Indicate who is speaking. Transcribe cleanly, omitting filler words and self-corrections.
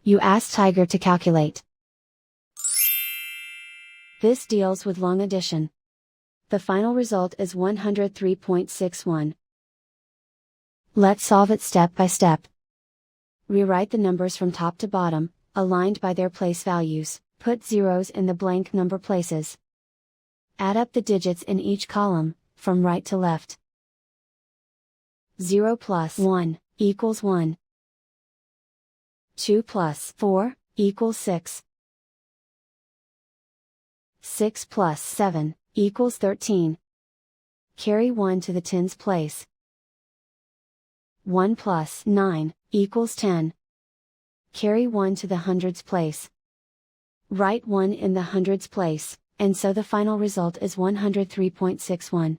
Speaker 1: You ask Tiger to calculate. This deals with long addition. The final result is 103.61. Let's solve it step by step. Rewrite the numbers from top to bottom, aligned by their place values. Put zeros in the blank number places. Add up the digits in each column, from right to left. 0 plus 1 equals 1. 2 plus 4 equals 6. 6 plus 7 equals 13. Carry 1 to the tens place. 1 plus 9 equals 10. Carry 1 to the hundreds place. Write 1 in the hundreds place, and so the final result is 103.61.